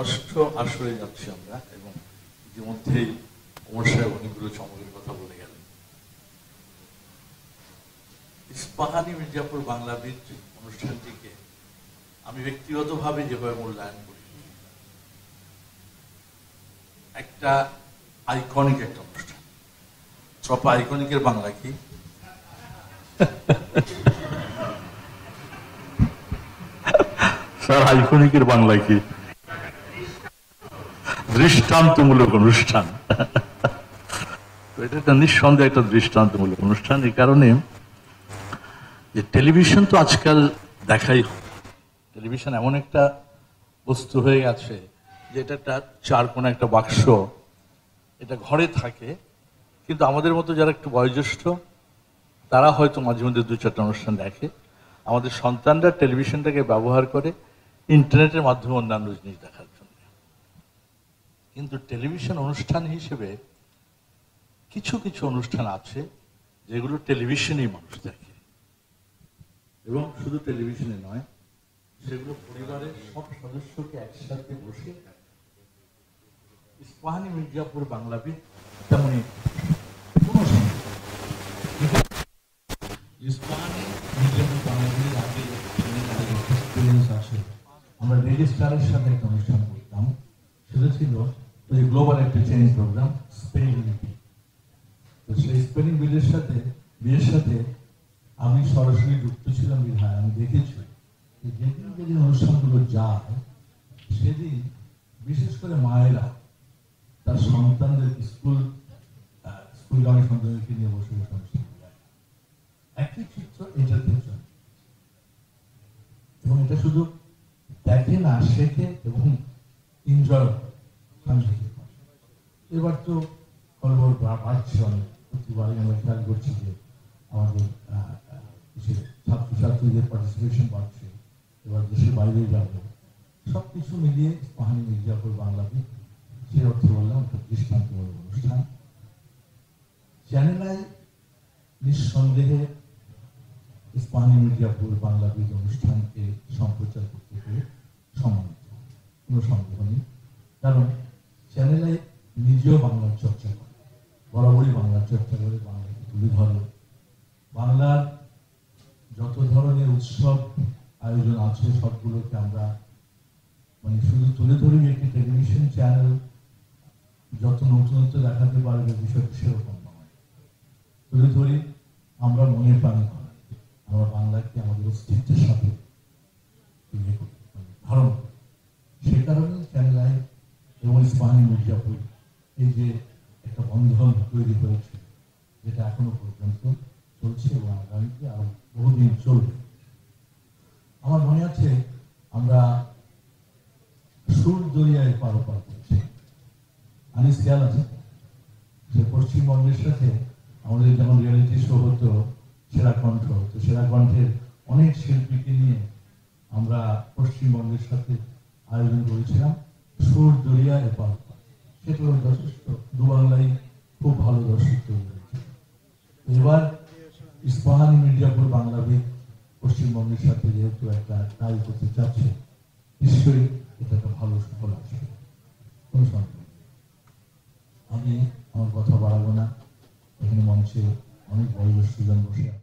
ষষ্ঠ আসরে যাচ্ছি আমরা, এবং ইতিমধ্যেই ওমর সাহেব অনেকগুলো চমকের কথা বলে গেলেন। ইস্পাহানি মির্জাপুর বাংলাবিদ অনুষ্ঠানটিকে আমি ব্যক্তিগতভাবে যেভাবে মূল্যায়ন করি, একটা আইকনিক একটা অনুষ্ঠান। সব আইকনিকের বাংলা কি? স্যার, আইকনিকের বাংলা কি? দৃষ্টান্তমূলক অনুষ্ঠান। এটা একটা নিঃসন্দেহে একটা দৃষ্টান্তমূলক অনুষ্ঠান। এই কারণে যে টেলিভিশন তো আজকাল দেখাই হয়। টেলিভিশন এমন একটা বস্তু হয়ে গেছে যে এটা একটা চার কোণা একটা বাক্স, এটা ঘরে থাকে। কিন্তু আমাদের মতো যারা একটু বয়োজ্যেষ্ঠ তারা হয়তো মাঝে মধ্যে দু চারটা অনুষ্ঠান দেখে। আমাদের সন্তানরা টেলিভিশনটাকে ব্যবহার করে ইন্টারনেটের মাধ্যমে অন্যান্য জিনিস দেখার জন্য। কিন্তু টেলিভিশন অনুষ্ঠান হিসেবে কিছু কিছু অনুষ্ঠান আছে যেগুলো টেলিভিশনেই মানুষ দেখে, এবং শুধু টেলিভিশনে নয়, সেগুলো পরিবারের সব সদস্যকে একসাথে বসে। ইস্পাহানি মির্জাপুর বাংলাবিদ তেমনি কোনো ইস্পাহানি মির্জাপুর বাংলাবিদ আগে আছে। আমরা রেজিস্ট্রারের সাথে একটা অনুষ্ঠান করতাম, সেটা ছিল ওই গ্লোবাল একটা চেঞ্জ প্রোগ্রাম স্পেলিং বি। তো সেই স্পেলিং বিয়ের সাথে আমি সরাসরি যুক্ত ছিলাম বিধায় আমি দেখেছি যেদিন যেদিন অনুষ্ঠানগুলো যায় সেদিন বিশেষ করে মায়েরা তার সন্তানদের স্কুলগামী সন্তানদেরকে নিয়ে বসে বসে অনুষ্ঠান যায়। একই চিত্র এটার ক্ষেত্রে, এবং এটা শুধু দেখে না, শেখে এবং এনজয় করে। এবার তো খবর বাড়ছে অনেক, প্রতিবারই আমরা খেয়াল করছি যে আমাদের ছাত্রছাত্রীদের পার্টিসিপেশন বাড়ছে। এবার দেশের বাইরে যাবে, সবকিছু মিলিয়ে ইস্পাহানি মির্জাপুর বাংলাবিদ সে অর্থে বললাম একটা দৃষ্টান্তমূলক অনুষ্ঠান। চ্যানেল আই নিঃসন্দেহে ইস্পাহানি মির্জাপুর বাংলাবিদ অনুষ্ঠানকে সম্প্রচার করতে পেরে সম্মানিত, কোনো সন্দেহ নেই। কারণ চ্যানেল আই নিজেও বাংলার চর্চা করে, বরাবরই বাংলার চর্চা করে, বাংলাকে তুলে ধরে। বাংলার যত ধরনের উৎসব আয়োজন আছে সবগুলোকে আমরা শুধু তুলে ধরি। একটি টেলিভিশন চ্যানেল যত নতুনত্ব দেখাতে পারবে বিষয়টি সেরকম নয়, তুলে ধরি আমরা মনে প্রাণে করা, আমরা বাংলাকে আমাদের অস্তিত্বের সাথে ধারণ করি। সে কারণে চ্যানেল আই এবং ইস্পাহানি মির্জাপুর এই যে একটা বন্ধন তৈরি হয়েছে, যেটা এখনো পর্যন্ত চলছে এবং আগামীতে আরো বহুদিন চলবে। আমার মনে আছে আমরা সুর দরিয়ায় পারাপার করছি, আনিস খেয়াল আছে, সে পশ্চিমবঙ্গের সাথে আমাদের যেমন রিয়েলিটি শো হতো সেরা কণ্ঠ, তো সেরা কণ্ঠের অনেক শিল্পীকে নিয়ে আমরা পশ্চিমবঙ্গের সাথে আয়োজন করেছিলাম সুর দরিয়া এপার। সেগুলো যথেষ্ট দুবাংলায় খুব ভালো দর্শক তৈরি হয়েছে। এবার ইস্পাহানি মির্জাপুর বাংলাবিদ পশ্চিমবঙ্গের সাথে যেহেতু একটা টাই করতে চাচ্ছে, নিশ্চয়ই এটা একটা ভালো সফল আসবে, কোনো সন্দেহ। আমি আমার কথা বাড়াবো না, এখানে মঞ্চে অনেক বয়োজ্যেষ্ঠজন বসে